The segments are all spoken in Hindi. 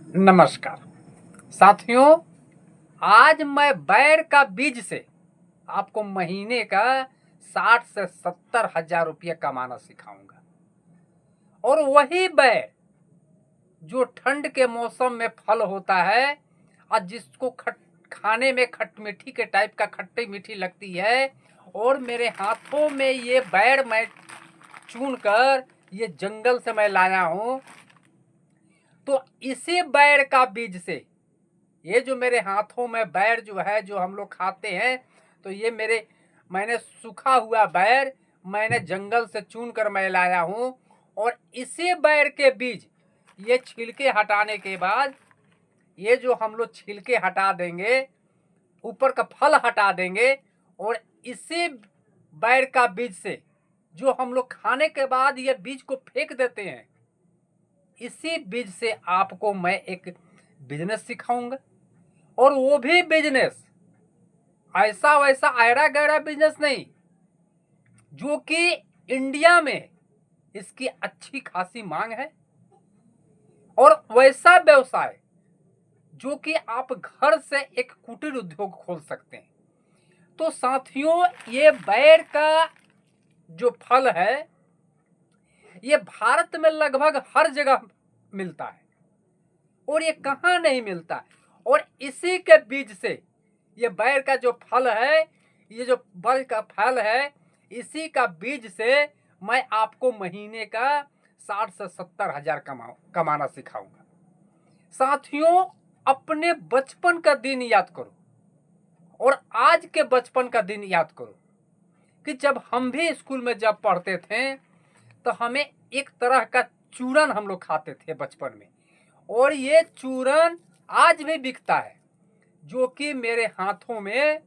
नमस्कार साथियों, आज मैं बैर का बीज से आपको महीने का 60 से 70 हजार रुपये कमाना सिखाऊंगा। और वही बैर जो ठंड के मौसम में फल होता है और जिसको खाने में खट मीठी के टाइप का खट्टी मीठी लगती है। और मेरे हाथों में ये बैर मैं चुन कर ये जंगल से मैं लाया हूँ। तो इसी बैर का बीज से ये जो मेरे हाथों में बैर जो है जो हम लोग खाते हैं, तो ये मैंने सूखा हुआ बैर मैंने जंगल से चुन कर मैं लाया हूँ। और इसी बैर के बीज ये छिलके हटाने के बाद ये जो हम लोग छिलके हटा देंगे, ऊपर का फल हटा देंगे, और इसी बैर का बीज से जो हम लोग खाने के बाद ये बीज को फेंक देते हैं, इसी बीज से आपको मैं एक बिजनेस सिखाऊंगा। और वो भी बिजनेस ऐसा वैसा आयरा गैरा बिजनेस नहीं, जो कि इंडिया में इसकी अच्छी खासी मांग है। और वैसा व्यवसाय जो कि आप घर से एक कुटीर उद्योग खोल सकते हैं। तो साथियों, ये बैर का जो फल है ये भारत में लगभग हर जगह मिलता है, और ये कहाँ नहीं मिलता। और इसी के बीज से ये बैर का जो फल है, ये जो बैर का फल है, इसी का बीज से मैं आपको महीने का 60 से 70 हजार कमाना सिखाऊंगा। साथियों, अपने बचपन का दिन याद करो और आज के बचपन का दिन याद करो कि जब हम भी स्कूल में जब पढ़ते थे तो हमें एक तरह का चूरन हम लोग खाते थे बचपन में। और ये चूरन आज भी बिकता है, जो कि मेरे हाथों में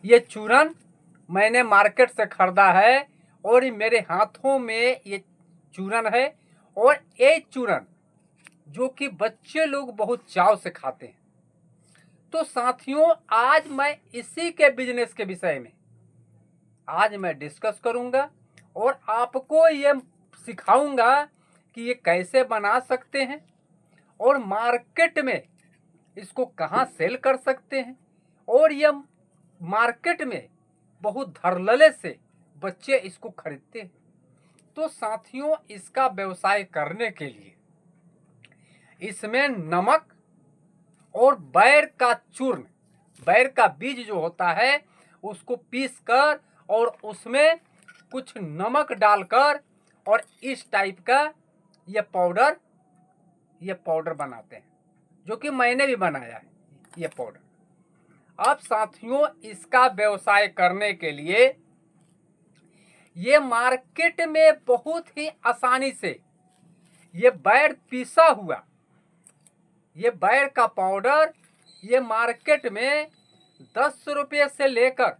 ये चूरन मैंने मार्केट से खरीदा है। और मेरे हाथों में ये चूरन है, और ये चूरन जो कि बच्चे लोग बहुत चाव से खाते हैं। तो साथियों, आज मैं इसी के बिजनेस के विषय में आज मैं डिस्कस करूंगा और आपको ये सिखाऊंगा कि ये कैसे बना सकते हैं और मार्केट में इसको कहाँ सेल कर सकते हैं। और ये मार्केट में बहुत धड़ल्ले से बच्चे इसको खरीदते हैं। तो साथियों, इसका व्यवसाय करने के लिए इसमें नमक और बैर का चूर्ण, बैर का बीज जो होता है उसको पीस कर और उसमें कुछ नमक डालकर और इस टाइप का ये पाउडर बनाते हैं, जो कि मैंने भी बनाया है ये पाउडर। अब साथियों, इसका व्यवसाय करने के लिए ये मार्केट में बहुत ही आसानी से ये बैर पीसा हुआ ये बैर का पाउडर ये मार्केट में 10 रुपये से लेकर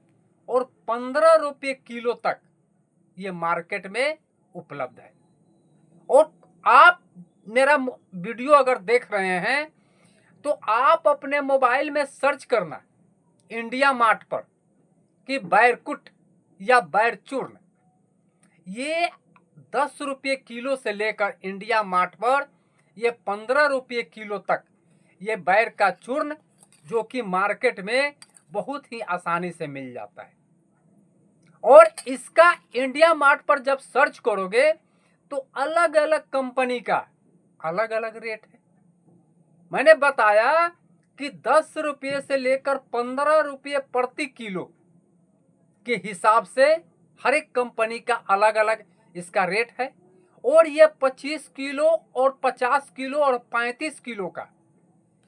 और 15 रुपये किलो तक ये मार्केट में उपलब्ध है। और आप मेरा वीडियो अगर देख रहे हैं तो आप अपने मोबाइल में सर्च करना इंडिया मार्ट पर कि बैरकुट या बैर चूर्ण, ये 10 रुपये किलो से लेकर इंडिया मार्ट पर ये 15 रुपये किलो तक ये बैर का चूर्ण जो कि मार्केट में बहुत ही आसानी से मिल जाता है। और इसका इंडिया मार्ट पर जब सर्च करोगे तो अलग अलग कंपनी का अलग अलग रेट है। मैंने बताया कि 10 रुपये से लेकर 15 रुपये प्रति किलो के हिसाब से हर एक कंपनी का अलग अलग इसका रेट है। और ये 25 किलो और 50 किलो और 35 किलो का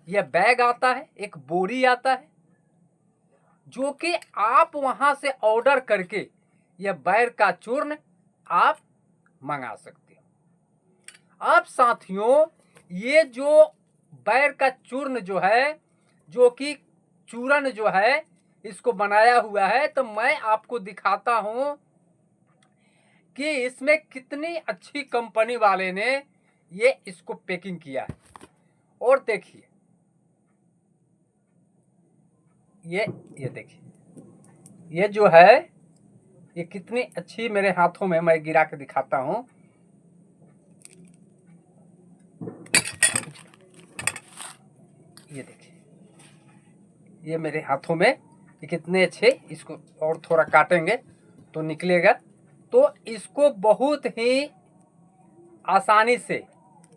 यह बैग आता है, एक बोरी आता है, जो कि आप वहां से ऑर्डर करके यह बैर का चूर्ण आप मंगा सकते हो। अब साथियों, ये जो बैर का चूर्ण जो है, जो कि चूर्ण जो है इसको बनाया हुआ है, तो मैं आपको दिखाता हूं कि इसमें कितनी अच्छी कंपनी वाले ने ये इसको पैकिंग किया है। और देखिए, ये देखिए, ये जो है ये कितनी अच्छी मेरे हाथों में, मैं गिरा के दिखाता हूं। ये देखिए, ये मेरे हाथों में ये कितने अच्छे, इसको और थोड़ा काटेंगे तो निकलेगा। तो इसको बहुत ही आसानी से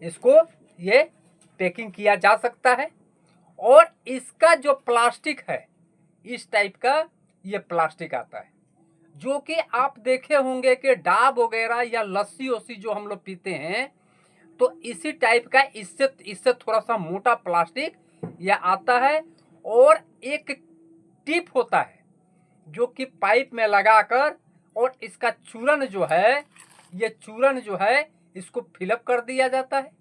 इसको ये पैकिंग किया जा सकता है। और इसका जो प्लास्टिक है, इस टाइप का ये प्लास्टिक आता है, जो कि आप देखे होंगे कि डाब वगैरह या लस्सी वस्सी जो हम लोग पीते हैं, तो इसी टाइप का इससे थोड़ा सा मोटा प्लास्टिक यह आता है। और एक टिप होता है जो कि पाइप में लगाकर, और इसका चूर्ण जो है, ये चूर्ण जो है इसको फिलअप कर दिया जाता है।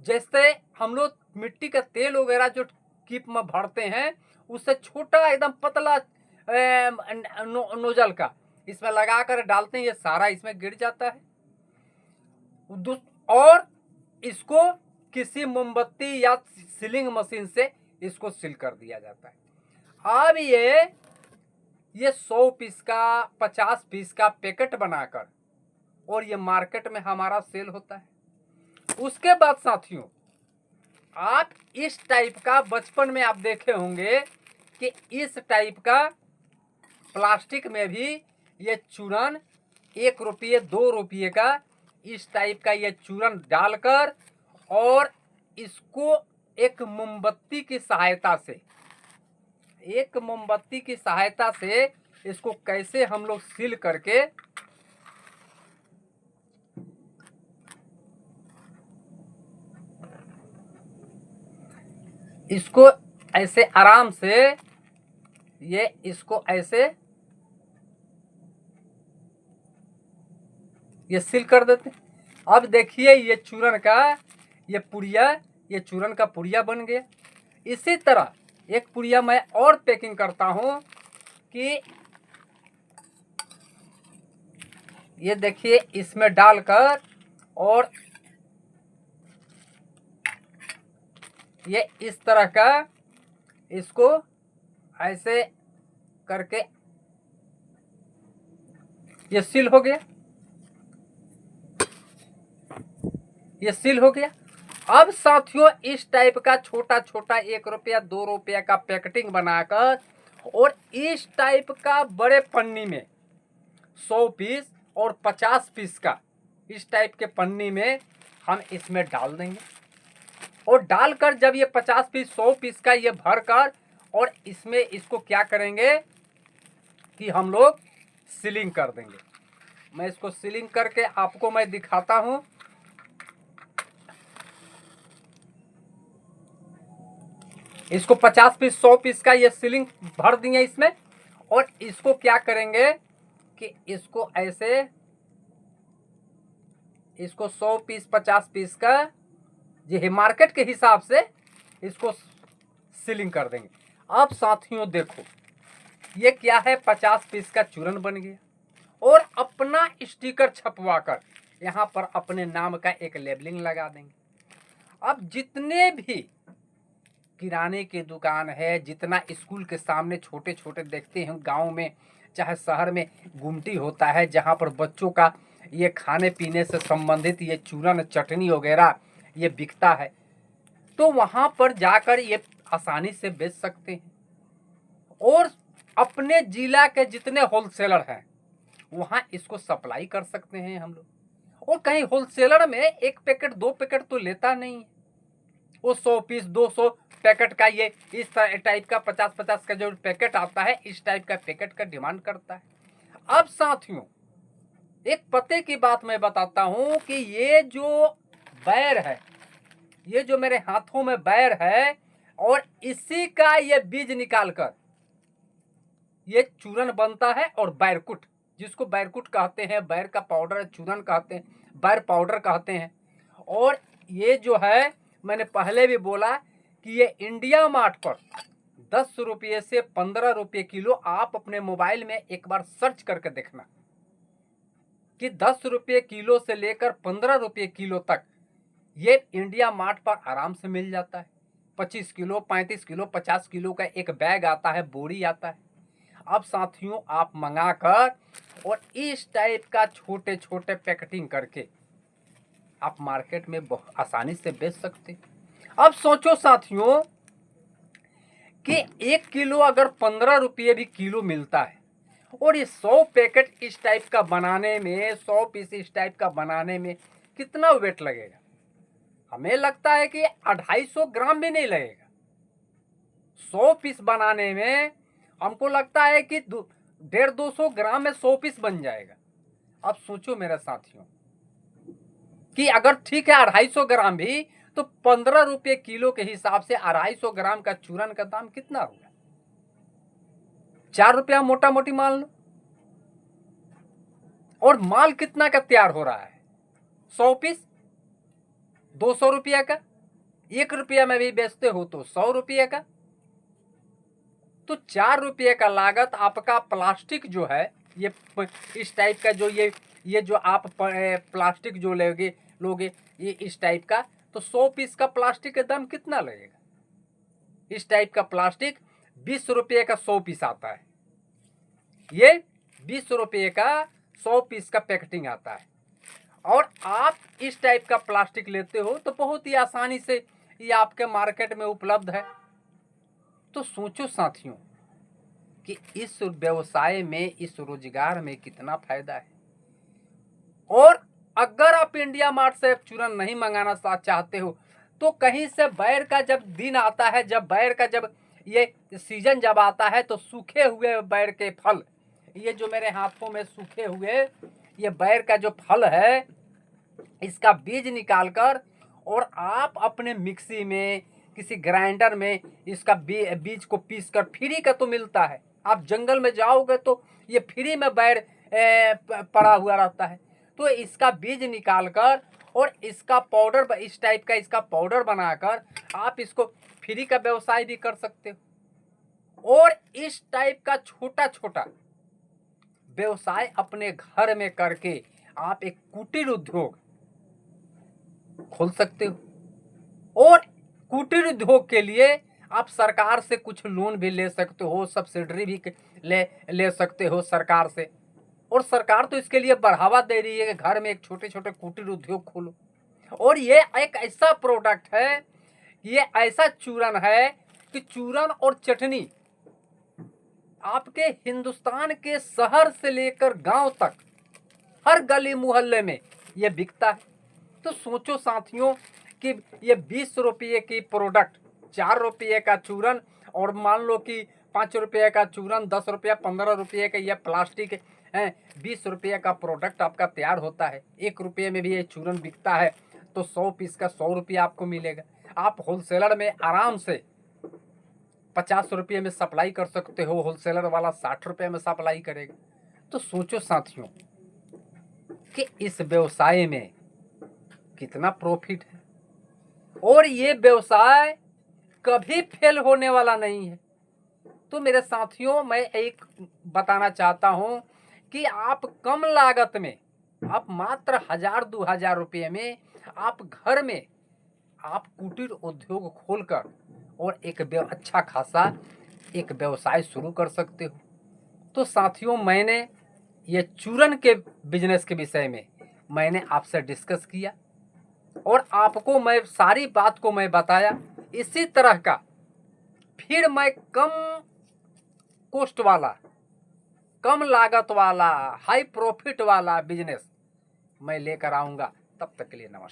जैसे हम लोग मिट्टी का तेल वगैरह जो कीप में भरते हैं, उससे छोटा एकदम पतला नोजल का इसमें लगाकर डालते हैं, ये सारा इसमें गिर जाता है। और इसको किसी मोमबत्ती या सीलिंग मशीन से इसको सील कर दिया जाता है। अब ये 100 पीस का 50 पीस का पैकेट बनाकर और ये मार्केट में हमारा सेल होता है। उसके बाद साथियों, आप इस टाइप का बचपन में आप देखे होंगे कि इस टाइप का प्लास्टिक में भी ये चूर्ण 1 रुपये 2 रुपये का इस टाइप का ये चूर्ण डालकर, और इसको एक मोमबत्ती की सहायता से इसको कैसे हम लोग सील करके इसको ऐसे आराम से इसको ऐसे ये सील कर देते। अब देखिए ये चूर्ण का ये चूर्ण का पुड़िया बन गया। इसी तरह एक पुड़िया मैं और पैकिंग करता हूं कि ये देखिए, इसमें डालकर और ये इस तरह का इसको ऐसे करके ये सील हो गया, ये सील हो गया। अब साथियों, इस टाइप का छोटा छोटा 1 रुपया 2 रुपया का पैकेटिंग बनाकर और इस टाइप का बड़े पन्नी में 100 पीस और 50 पीस का इस टाइप के पन्नी में हम इसमें डाल देंगे। और डालकर जब ये 50 पीस 100 पीस का ये भरकर, और इसमें इसको क्या करेंगे कि हम लोग सीलिंग कर देंगे। मैं इसको सीलिंग करके आपको मैं दिखाता हूं। इसको 50 पीस 100 पीस का ये सीलिंग भर दिए इसमें। और इसको क्या करेंगे कि इसको ऐसे, इसको 100 पीस 50 पीस का ये मार्केट के हिसाब से इसको सीलिंग कर देंगे। अब साथियों देखो, ये क्या है, 50 पीस का चूर्ण बन गया। और अपना स्टिकर छपवाकर यहाँ पर अपने नाम का एक लेबलिंग लगा देंगे। अब जितने भी किराने की दुकान है, जितना स्कूल के सामने छोटे छोटे देखते हैं गांव में, चाहे शहर में गुमटी होता है, जहां पर बच्चों का ये खाने पीने से संबंधित ये चूरन चटनी वगैरह ये बिकता है, तो वहां पर जाकर ये आसानी से बेच सकते हैं। और अपने जिला के जितने होलसेलर हैं वहां इसको सप्लाई कर सकते हैं हम लोग। और कहीं होलसेलर में 1 पैकेट 2 पैकेट तो लेता नहीं है, वो 100 पीस 200 पैकेट का ये इस टाइप का 50-50 का जो पैकेट आता है, इस टाइप का पैकेट का डिमांड करता है। अब साथियों, एक पते की बात मैं बताता हूं कि ये जो बैर है, ये जो मेरे हाथों में बैर है, और इसी का ये बीज निकालकर ये चूर्ण बनता है। और बैरकुट, जिसको बैरकुट कहते हैं, बैर का पाउडर चूर्ण कहते हैं, बैर पाउडर कहते हैं। और ये जो है, मैंने पहले भी बोला कि ये इंडिया मार्ट पर 10 रुपये से 15 रुपये किलो, आप अपने मोबाइल में एक बार सर्च करके देखना कि 10 रुपये किलो से लेकर 15 रुपये किलो तक ये इंडिया मार्ट पर आराम से मिल जाता है। 25 किलो 35 किलो 50 किलो का एक बैग आता है, बोरी आता है। अब साथियों, आप मंगाकर और इस टाइप का छोटे छोटे पैकेटिंग करके आप मार्केट में आसानी से बेच सकते। अब सोचो साथियों कि 1 किलो अगर 15 रुपये भी किलो मिलता है और ये 100 पैकेट इस टाइप का बनाने में, 100 पीस इस टाइप का बनाने में कितना वेट लगेगा? हमें लगता है कि 250 ग्राम भी नहीं लगेगा। 100 पीस बनाने में हमको लगता है कि 150-200 ग्राम में 100 पीस बन जाएगा। अब सोचो मेरे साथियों कि अगर ठीक है 250 ग्राम भी, तो 15 रुपये किलो के हिसाब से 250 ग्राम का चूरन का दाम कितना होगा? 4 रुपया मोटा मोटी मान लो। और माल कितना का तैयार हो रहा है? 100 पीस 200 रुपया का, 1 रुपया में भी बेचते हो तो 100 रुपये का, तो 4 रुपये का लागत आपका प्लास्टिक जो है, ये इस टाइप का जो ये जो आप प्लास्टिक जो लोगे ये इस टाइप का, तो 100 पीस का प्लास्टिक का दाम कितना लगेगा? इस टाइप का प्लास्टिक 20 रुपये का 100 पीस आता है। ये 20 रुपये का 100 पीस का पैकेटिंग आता है। और आप इस टाइप का प्लास्टिक लेते हो तो बहुत ही आसानी से ये आपके मार्केट में उपलब्ध है। तो सोचो साथियों कि इस व्यवसाय में, इस रोजगार में कितना फायदा है। और अगर आप इंडिया मार्ट से चूरन नहीं मंगाना चाहते हो तो कहीं से बैर का जब दिन आता है, जब बैर का जब ये सीजन जब आता है, तो सूखे हुए बैर के फल, ये जो मेरे हाथों में सूखे हुए ये बैर का जो फल है, इसका बीज निकालकर और आप अपने मिक्सी में, किसी ग्राइंडर में इसका बीज को पीसकर, फ्री का तो मिलता है। आप जंगल में जाओगे तो ये फ्री में बैर पड़ा हुआ रहता है। तो इसका बीज निकालकर और इसका पाउडर, इस टाइप का इसका पाउडर बनाकर आप इसको फ्री का व्यवसाय भी कर सकते हो। और इस टाइप का छोटा छोटा व्यवसाय अपने घर में करके आप एक कुटीर उद्योग खोल सकते हो। और कुटीर उद्योग के लिए आप सरकार से कुछ लोन भी ले सकते हो, सब्सिडी भी ले सकते हो सरकार से। और सरकार तो इसके लिए बढ़ावा दे रही है कि घर में एक छोटे छोटे कुटीर उद्योग खोलो। और ये एक ऐसा प्रोडक्ट है, ये ऐसा चूरन है कि चूरन और चटनी आपके हिंदुस्तान के शहर से लेकर गांव तक हर गली मोहल्ले में ये बिकता है। तो सोचो साथियों कि ये 20 रुपये की प्रोडक्ट, 4 रुपये का चूरन, और मान लो कि 5 रुपये का चूरन, 10 रुपया 15 रुपये का ये प्लास्टिक है, 20 रुपये का प्रोडक्ट आपका तैयार होता है। 1 रुपये में भी ये चूरन बिकता है, तो 100 पीस का 100 रुपया आपको मिलेगा। आप होलसेलर में आराम से 50 रुपये में सप्लाई कर सकते हो, होलसेलर वाला 60 रुपये में सप्लाई करेगा। तो सोचो साथियों कि इस व्यवसाय में कितना प्रॉफिट है। और ये व्यवसाय कभी फेल होने वाला नहीं है। तो मेरे साथियों, मैं एक बताना चाहता हूं कि आप कम लागत में, आप मात्र 1000-2000 रुपये में आप घर में आप कुटीर उद्योग खोलकर और एक अच्छा खासा एक व्यवसाय शुरू कर सकते हो। तो साथियों, मैंने ये चूरन के बिजनेस के विषय में मैंने आपसे डिस्कस किया और आपको मैं सारी बात को मैं बताया। इसी तरह का फिर मैं कम कॉस्ट वाला, कम लागत वाला, हाई प्रॉफिट वाला बिजनेस मैं लेकर आऊँगा। तब तक के लिए नमस्कार।